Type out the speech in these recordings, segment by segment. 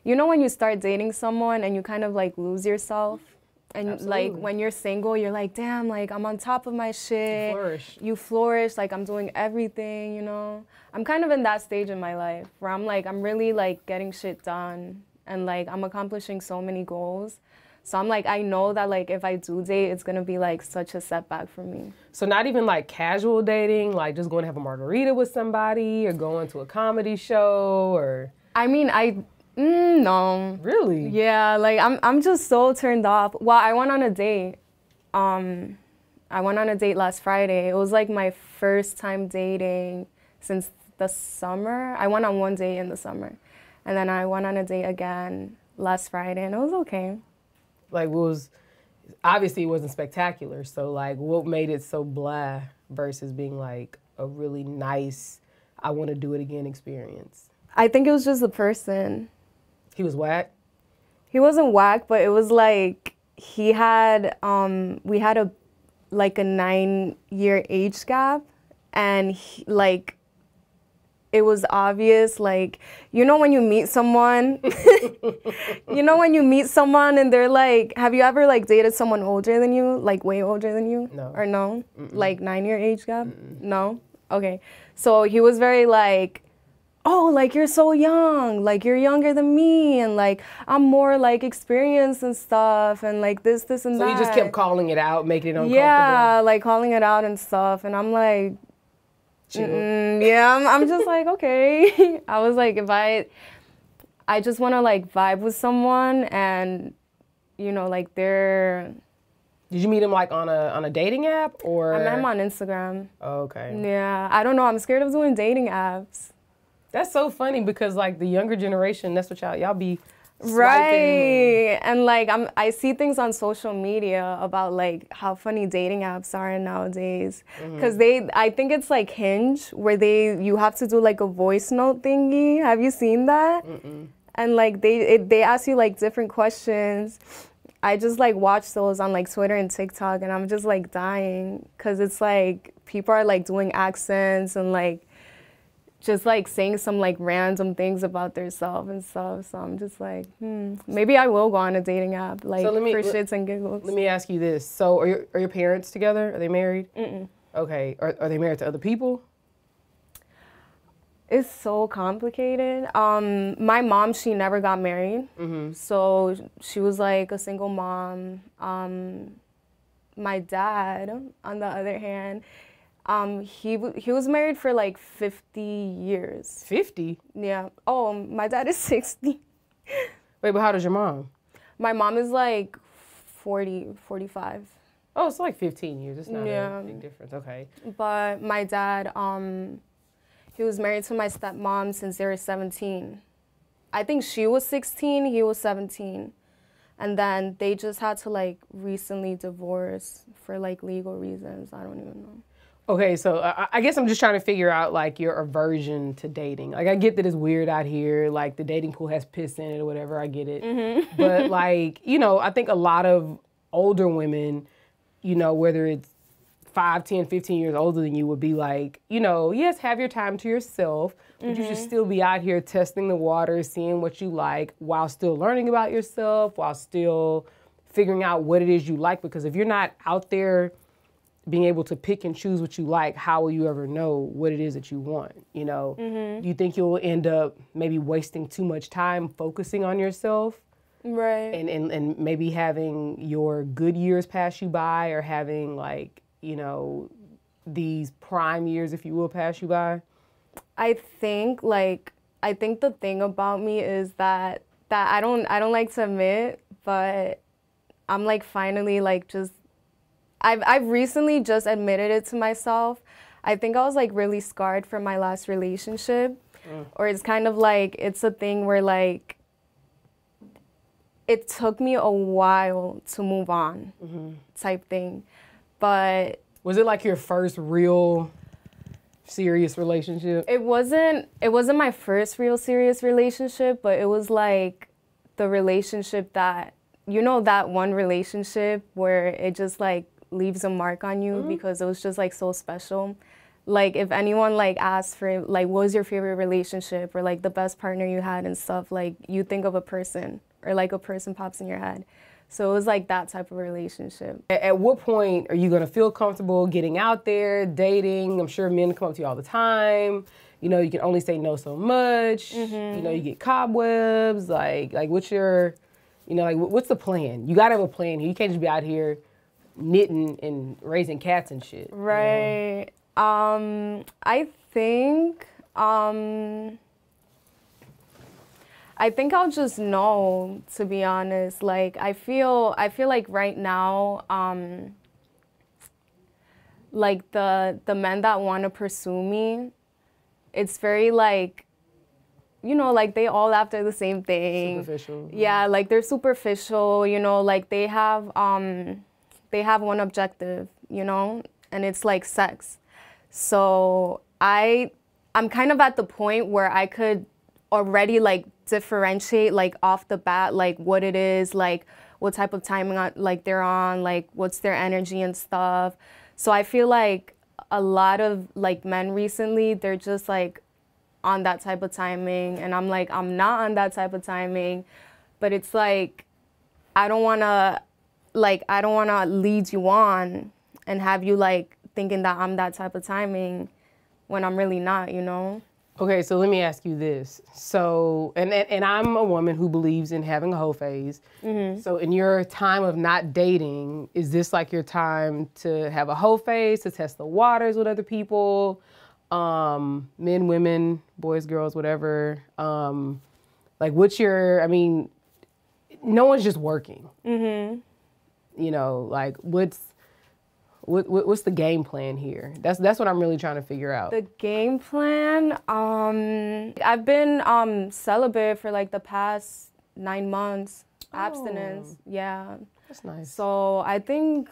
you know when you start dating someone and you kind of like lose yourself? And Absolutely. like when you're single, you're like, damn, like I'm on top of my shit. You flourish, like I'm doing everything, you know? I'm kind of in that stage in my life where I'm like, I'm really like getting shit done and like I'm accomplishing so many goals. So I'm like, I know that like if I do date, it's gonna be like such a setback for me. So not even like casual dating, like just going to have a margarita with somebody or going to a comedy show or... I mean, no. Really? Yeah, like I'm just so turned off. Well, I went on a date. I went on a date last Friday. It was like my first time dating since the summer. I went on one date in the summer. And then I went on a date again last Friday and it was okay. Like obviously it wasn't spectacular. So like what made it so blah versus being like a really nice, I want to do it again experience? I think it was just the person. He was whack? He wasn't whack, but it was like we had a 9-year age gap, and like it was obvious, like, you know when you meet someone, and they're like, have you ever like dated someone older than you, like way older than you? No. Or no? Mm-mm. Like 9-year age gap? Mm-mm. No? Okay. So he was very like, oh, like you're so young, like you're younger than me, and like I'm more like experienced and stuff, and like this and that. So you just kept calling it out, making it uncomfortable? Yeah, like calling it out and stuff, and I'm like, yeah, I'm just like, okay. I was like, if I just want to like vibe with someone, and you know, like they're... Did you meet him like on a dating app or? I met him on Instagram. Oh, okay. Yeah, I don't know. I'm scared of doing dating apps. That's so funny because like the younger generation, that's what y'all be swiping. Right. And like I see things on social media about like how funny dating apps are nowadays. Because I think it's like Hinge where you have to do like a voice note thingy. Have you seen that? Mm-mm. And like they ask you like different questions. I just like watch those on like Twitter and TikTok, and I'm just like dying because it's like people are like doing accents and like just like saying some like random things about themselves and stuff. So I'm just like, maybe I will go on a dating app like for shits and giggles. Let me ask you this. So are your parents together? Are they married? Mm-mm. Okay. Are they married to other people? It's so complicated. My mom, she never got married. So she was like a single mom. My dad, on the other hand, he was married for like 50 years. 50? Yeah. Oh, my dad is 60. Wait, but how does your mom? My mom is like 40, 45. Oh, it's like 15 years. It's not a big difference. Okay. But my dad, he was married to my stepmom since they were 17. I think she was 16, he was 17. And then they just had to like recently divorce for like legal reasons. I don't even know. Okay, so I guess I'm just trying to figure out like your aversion to dating. Like I get that it's weird out here, like the dating pool has piss in it or whatever, I get it. But like, you know, I think a lot of older women, you know, whether it's 5, 10, 15 years older than you would be like, you know, yes, have your time to yourself, but you should still be out here testing the water, seeing what you like while still learning about yourself, while still figuring out what it is you like. Because if you're not out there being able to pick and choose what you like, how will you ever know what it is that you want? You know, do you think you'll end up maybe wasting too much time focusing on yourself? Right. And maybe having your good years pass you by, or having like, you know, these prime years, if you will, pass you by? I think the thing about me is that I don't like to admit, but I'm like finally like just I've recently just admitted it to myself. I think I was like really scarred from my last relationship, or it's kind of like it's a thing where like it took me a while to move on, type thing. But was it like your first real serious relationship? It wasn't my first real serious relationship, but it was like the relationship that, you know, that one relationship where it just like leaves a mark on you because it was just like so special. like if anyone like asks for like what was your favorite relationship or like the best partner you had and stuff, like you think of a person or like a person pops in your head. So it was like that type of relationship. At what point are you gonna feel comfortable getting out there, dating? I'm sure men come up to you all the time. You know, you can only say no so much. You know, you get cobwebs. Like what's your, you know, like what's the plan? You gotta have a plan here. You can't just be out here knitting and raising cats and shit. Right. You know? I think I'll just know, to be honest. Like I feel like right now, like the men that want to pursue me, it's very like, you know, like they all after the same thing. Superficial. Yeah, like they're superficial, you know, like they have one objective, you know, and it's like sex. So I'm kind of at the point where I could already like differentiate like off the bat like what it is, like what type of timing like they're on, like what's their energy and stuff. So I feel like a lot of like men recently, they're just like on that type of timing, and I'm like, I'm not on that type of timing, but it's like I don't want to lead you on and have you like thinking that I'm that type of timing when I'm really not, you know? Okay, so let me ask you this. So, and I'm a woman who believes in having a hoe phase. So in your time of not dating, is this like your time to have a hoe phase, to test the waters with other people? Men, women, boys, girls, whatever. Like what's your, I mean, no one's just working. You know, like what's the game plan here? That's what I'm really trying to figure out. The game plan, I've been celibate for like the past 9 months, abstinence. Yeah. That's nice. So I think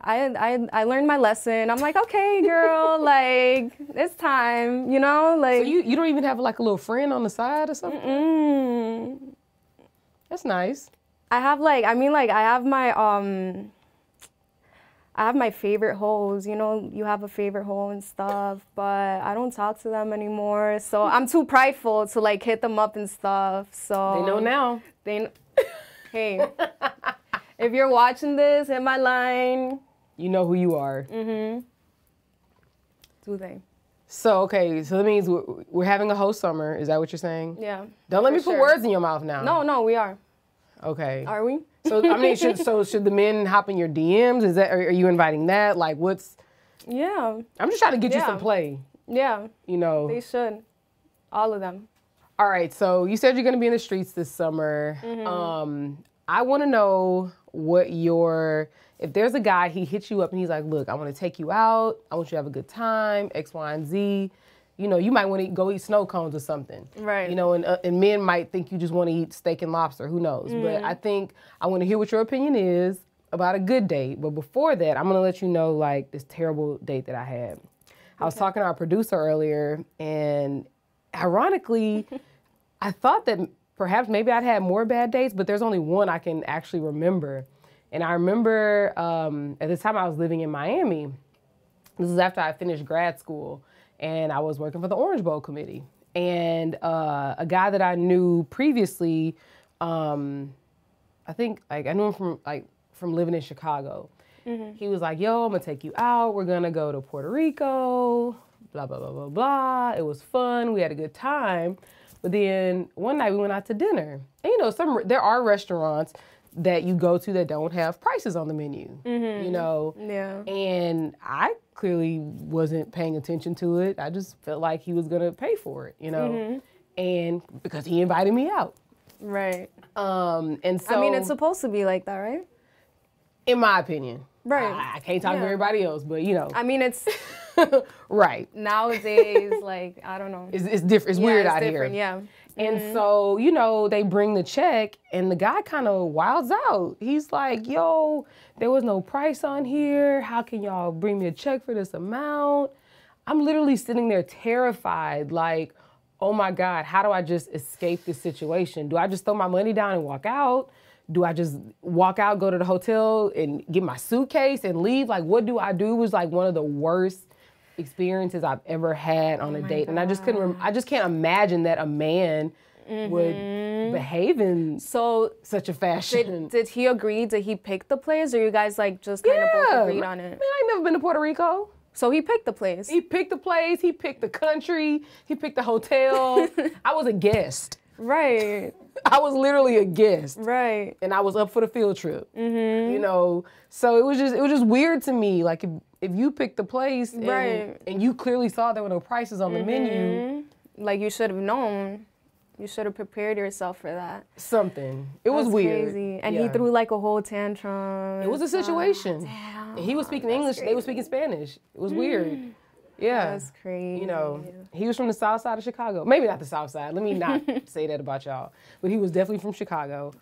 I learned my lesson. I'm like, okay, girl, like it's time, you know, like. So you don't even have like a little friend on the side or something? That's nice. I have like, I mean, like I have my favorite hoes, you know, you have a favorite hoe and stuff, but I don't talk to them anymore. So I'm too prideful to like hit them up and stuff. So They know now. Hey, if you're watching this, hit my line. You know who you are. Do they? So, okay, so that means we're having a hoe summer. Is that what you're saying? Yeah. Don't let me put words in your mouth now. No, we are. Okay. Are we? So, I mean, should the men hop in your DMs? Are you inviting that? Like, what's... Yeah. I'm just trying to get you some play. Yeah. You know. They should. All of them. All right, so you said you're going to be in the streets this summer. I want to know if there's a guy, he hits you up and he's like, look, I want to take you out. I want you to have a good time, X, Y, and Z. You know, you might want to go eat snow cones or something. Right. You know, and men might think you just want to eat steak and lobster. Who knows? But I think I want to hear what your opinion is about a good date. But before that, I'm going to let you know, like, this terrible date that I had. I was talking to our producer earlier, and ironically, I thought that perhaps maybe I'd had more bad dates, but there's only one I can actually remember. And I remember at the time I was living in Miami. This was after I finished grad school, and I was working for the Orange Bowl committee. And a guy that I knew previously, I think I knew him from living in Chicago. He was like, yo, I'm gonna take you out. We're gonna go to Puerto Rico, blah, blah, blah, blah, blah. It was fun. We had a good time. But then one night we went out to dinner. And you know, there are restaurants that you go to that don't have prices on the menu, you know? Yeah. And I clearly wasn't paying attention to it. I just felt like he was gonna pay for it, you know? And because he invited me out. Right. And so. I mean, it's supposed to be like that, right? In my opinion. Right. I can't talk to everybody else, but you know. I mean, it's. Right. Nowadays, like, I don't know. It's different. It's weird out here. Yeah. And so, you know, they bring the check and the guy kind of wilds out. He's like, yo, there was no price on here. How can y'all bring me a check for this amount? I'm literally sitting there terrified, like, oh my God, how do I just escape this situation? Do I just throw my money down and walk out? Do I just walk out, go to the hotel and get my suitcase and leave? Like, what do I do? It was like one of the worst experiences I've ever had on a date, and I just I just can't imagine that a man would behave in such a fashion. Did he agree? Did he pick the place, or you guys like just kind of both agreed on it? Man, I ain't never been to Puerto Rico. So he picked the place. He picked the place. He picked the country. He picked the hotel. I was a guest. Right. I was literally a guest. Right. And I was up for the field trip. You know, so it was just weird to me. Like if you picked the place and you clearly saw there were no prices on the menu, like you should have known. You should have prepared yourself for that. Something. It was weird. Crazy. And he threw like a whole tantrum. It was a situation. Damn. And he was speaking English. They were speaking Spanish. It was weird. Yeah. That's crazy. You know, he was from the south side of Chicago. Maybe not the south side. Let me not say that about y'all. But he was definitely from Chicago.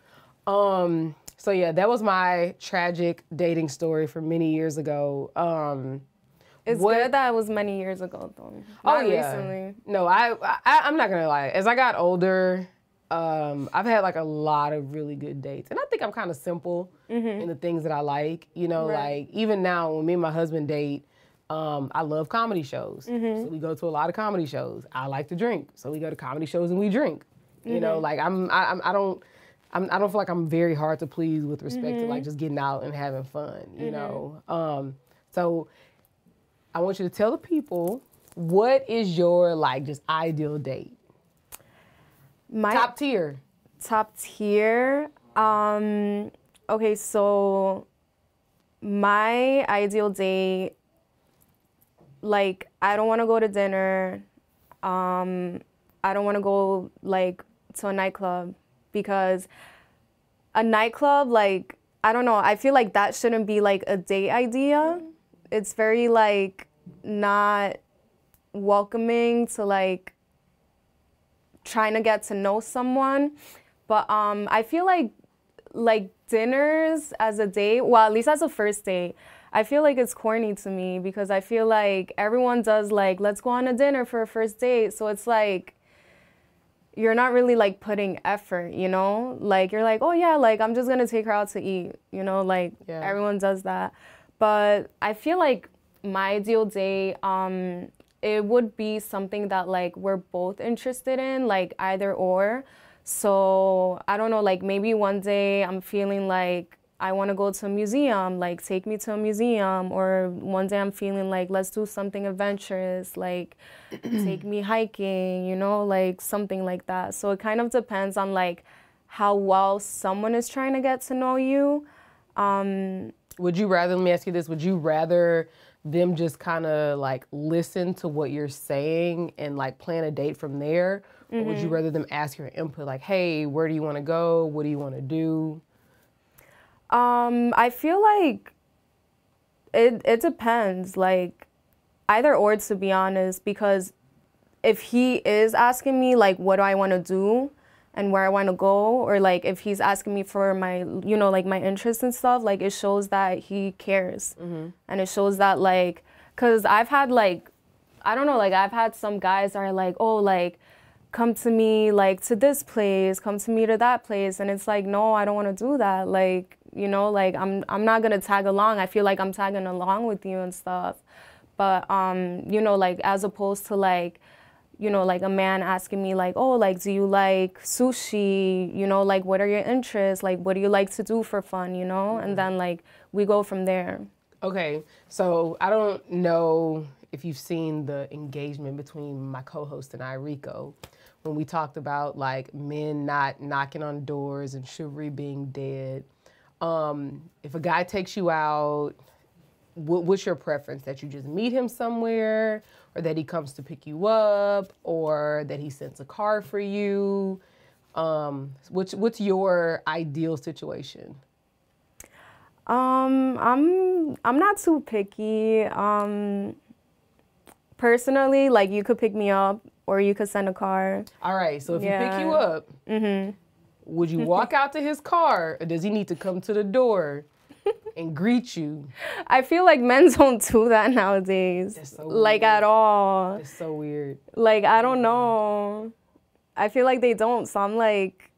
So yeah, that was my tragic dating story from many years ago. It's good that it was many years ago, though. Not recently. No, I'm not gonna lie. As I got older, I've had like a lot of really good dates, and I think I'm kind of simple in the things that I like. You know, like even now when me and my husband date, I love comedy shows, so we go to a lot of comedy shows. I like to drink, so we go to comedy shows and we drink. You know, like I don't feel like I'm very hard to please with respect to like just getting out and having fun. You know, so. I want you to tell the people, what is your like just ideal date? My top tier. Top tier. Okay, so my ideal date, like I don't want to go to dinner. I don't want to go like to a nightclub, because a nightclub, like I don't know, I feel like that shouldn't be like a date idea. It's very like not welcoming to like trying to get to know someone. But I feel like dinners as a date, well, at least as a first date, I feel like it's corny to me, because I feel like everyone does like, let's go on a dinner for a first date. So it's like, you're not really like putting effort, you know? Like you're like, oh yeah, like I'm just gonna take her out to eat, you know? Like everyone does that. But I feel like my ideal date, it would be something that like we're both interested in, like either or. So I don't know, like maybe one day I'm feeling like I want to go to a museum, like take me to a museum, or one day I'm feeling like let's do something adventurous, like take me hiking, you know, like something like that. So it kind of depends on like how well someone is trying to get to know you. Would you rather, let me ask you this, would you rather them just kind of like listen to what you're saying and like plan a date from there? Or would you rather them ask your input, like, hey, where do you want to go? What do you want to do? I feel like it depends, like either or, to be honest, because if he is asking me like what do I want to do and where I want to go, or like if he's asking me for my, you know, like my interests and stuff, like it shows that he cares. And it shows that like, cause I've had like, I don't know, like I've had some guys that are like, oh, like come to me like to this place, come to me to that place. And it's like, no, I don't want to do that. Like, you know, like I'm not going to tag along. I feel like I'm tagging along with you and stuff. But, you know, like as opposed to like, you know, like a man asking me like, oh, like, do you like sushi? You know, like, what are your interests? Like, what do you like to do for fun, you know? And then like, we go from there. Okay, so I don't know if you've seen the engagement between my co-host and I, Rico, when we talked about like men not knocking on doors and chivalry being dead. If a guy takes you out, what's your preference? That you just meet him somewhere, or that he comes to pick you up, or that he sends a car for you? What's your ideal situation? I'm not too picky. Personally, like you could pick me up or you could send a car. All right, so if he pick you up, would you walk out to his car, or does he need to come to the door and greet you? I feel like men don't do that nowadays. That's so like weird. At all. It's so weird. Like, I don't know. I feel like they don't, so I'm like...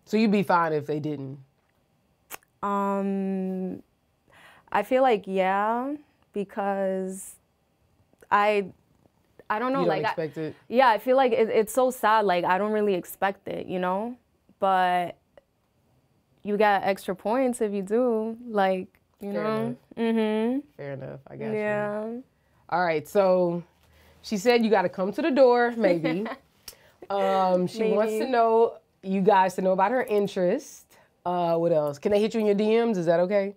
So you'd be fine if they didn't? I feel like, yeah, because I don't know, You don't like expect it? yeah, I feel like it's so sad. Like I don't really expect it, you know, but you got extra points if you do. Like you Fair know. enough. Fair enough. I got you. Yeah. All right. So she said you got to come to the door, maybe. She wants to know you guys to know about her interest. What else? Can they hit you in your DMs? Is that okay?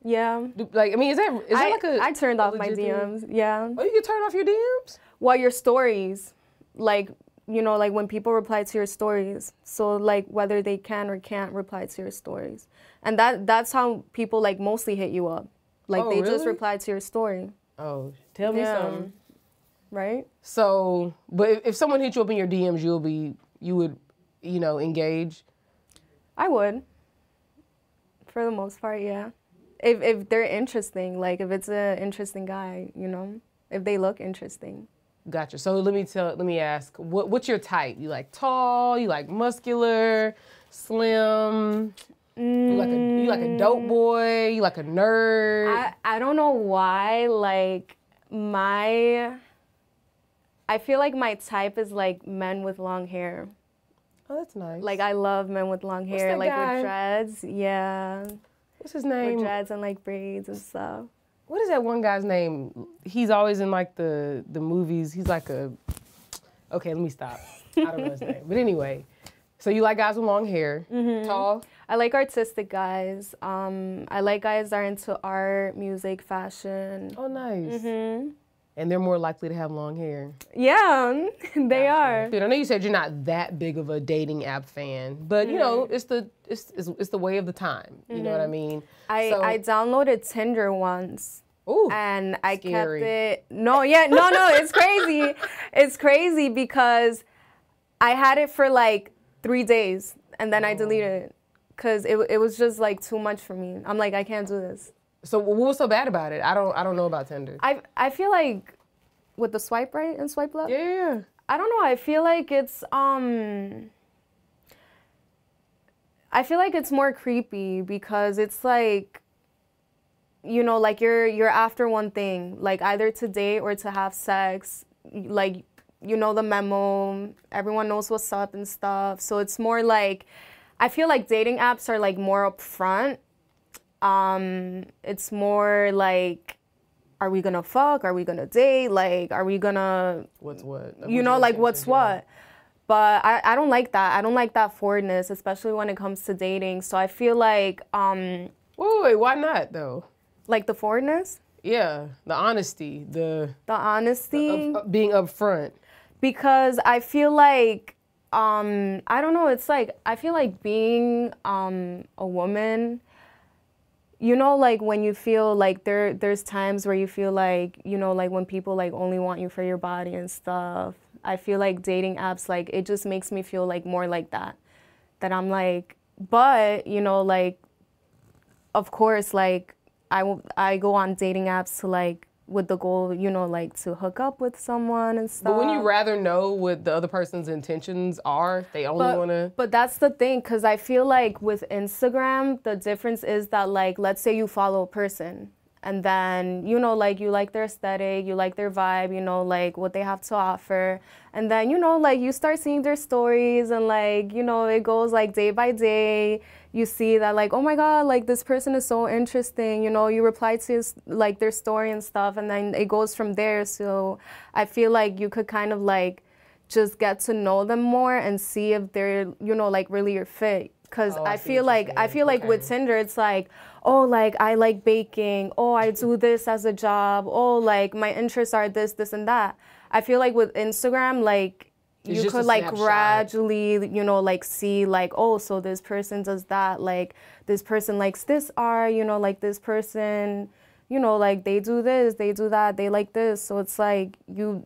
Yeah. Like, I mean, is that like a? I turned off my legit thing? DMs. Yeah. Oh, you can turn off your DMs? Well, your stories, like, you know, like when people reply to your stories. So like whether they can or can't reply to your stories. And that's how people like mostly hit you up. Like Oh, they just really? reply to your story. Oh, tell me something. Right? So, but if someone hit you up in your DMs, you would, you know, engage? I would. For the most part, yeah. If they're interesting, like if it's an interesting guy, you know, if they look interesting. Gotcha. So let me ask, what's your type? You like tall? You like muscular? Slim? You like a dope boy? You like a nerd? I don't know why, like I feel like my type is like men with long hair. Oh, that's nice. Like I love men with long hair, that like guy? with dreads. Yeah. What's his name? With dreads and like braids and stuff. What is that one guy's name? He's always in like the movies. He's like a. Okay, let me stop. I don't know his name. But anyway, so you like guys with long hair, tall? I like artistic guys. I like guys that are into art, music, fashion. Oh, nice. And they're more likely to have long hair. Yeah, they are. Dude, I know you said you're not that big of a dating app fan, but you know it's the way of the time. You know what I mean? I downloaded Tinder once. Ooh, and I scary. kept it. No, it's crazy. It's crazy because I had it for like 3 days and then I deleted it because it was just like too much for me. I'm like, I can't do this. So what was so bad about it? I don't know about Tinder. I feel like with the swipe right and swipe left. Yeah. I don't know. I feel like it's more creepy because it's like, you know, like you're after one thing, like either to date or to have sex. Like, you know the memo. Everyone knows what's up and stuff. So it's more like, I feel like dating apps are like more upfront. It's more like, are we gonna fuck? Are we gonna date? Like, are we gonna... What's what? You know, like what's what? But I don't like that. I don't like that forwardness, especially when it comes to dating. So I feel like... Wait, why not though? Like the forwardness? Yeah, the honesty, the honesty. being upfront. Because I feel like, I don't know, it's like, I feel like being a woman... You know, like when you feel like there's times where you feel like, you know, like when people like only want you for your body and stuff. I feel like dating apps, like it just makes me feel like more like that. That I'm like, but, you know, like, of course, like I go on dating apps to like, with the goal, you know, like to hook up with someone and stuff. But wouldn't you rather know what the other person's intentions are? They only want to... But that's the thing, because I feel like with Instagram, the difference is that, like, let's say you follow a person, and then, you know, like, you like their aesthetic, you like their vibe, you know, like, what they have to offer, and then, you know, like, you start seeing their stories, and, like, you know, it goes, like, day by day. You see that, like, oh my God, like, this person is so interesting, you know, you reply to like their story and stuff, and then it goes from there. So I feel like you could kind of like just get to know them more and see if they're, you know, like really your fit. Because I feel like with Tinder, it's like, oh, like I like baking, oh, I do this as a job, oh, like my interests are this, this, and that. I feel like with Instagram, like, you could like gradually, you know, like see like, oh, so this person does that, like this person likes this art, you know, like this person, you know, like they do this, they do that, they like this. So it's like you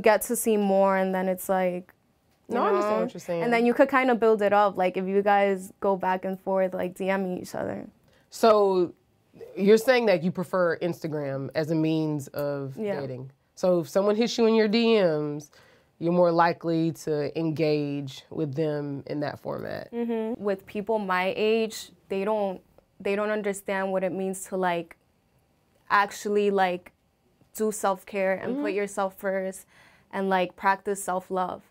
get to see more, and then it's like, I understand what you're saying. And then you could kind of build it up, like if you guys go back and forth, like DMing each other. So you're saying that you prefer Instagram as a means of dating. So if someone hits you in your DMs, you're more likely to engage with them in that format. Mm-hmm. With people my age, they don't understand what it means to like actually like do self-care and put yourself first and like practice self-love.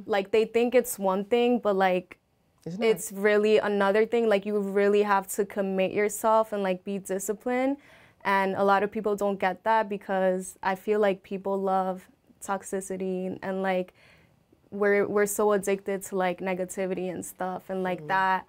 Like they think it's one thing, but like it's really another thing. Like you really have to commit yourself and like be disciplined. And a lot of people don't get that because I feel like people love toxicity and like we're so addicted to like negativity and stuff and like that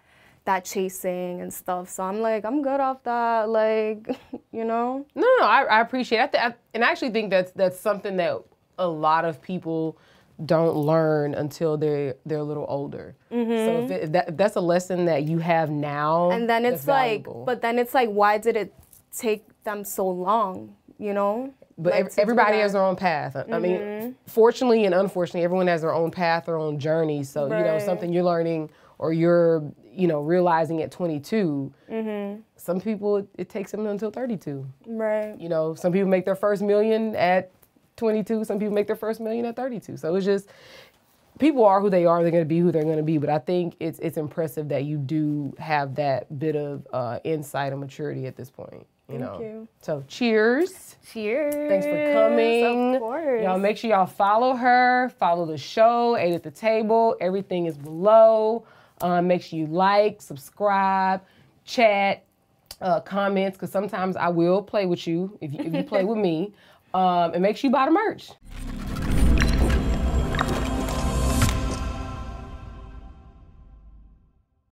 chasing and stuff. So I'm like, I'm good off that, like, you know? No, I appreciate it. And I actually think that's something that a lot of people don't learn until they're a little older. So if that's a lesson that you have now, and then it's like, valuable. but then it's like, why did it take them so long, you know? But like everybody has their own path. I mean, fortunately and unfortunately, everyone has their own path, their own journey. So, you know, something you're learning or you're, you know, realizing at 22, some people, it takes them until 32. Right. You know, some people make their first million at 22. Some people make their first million at 32. So it's just, people are who they are. They're going to be who they're going to be. But I think it's impressive that you do have that bit of insight and maturity at this point. Thank you. So cheers. Cheers. Thanks for coming. Of course. Y'all make sure y'all follow her, follow the show, 8 at the Table. Everything is below. Make sure you like, subscribe, chat, comments, because sometimes I will play with you if you play with me. And make sure you buy the merch.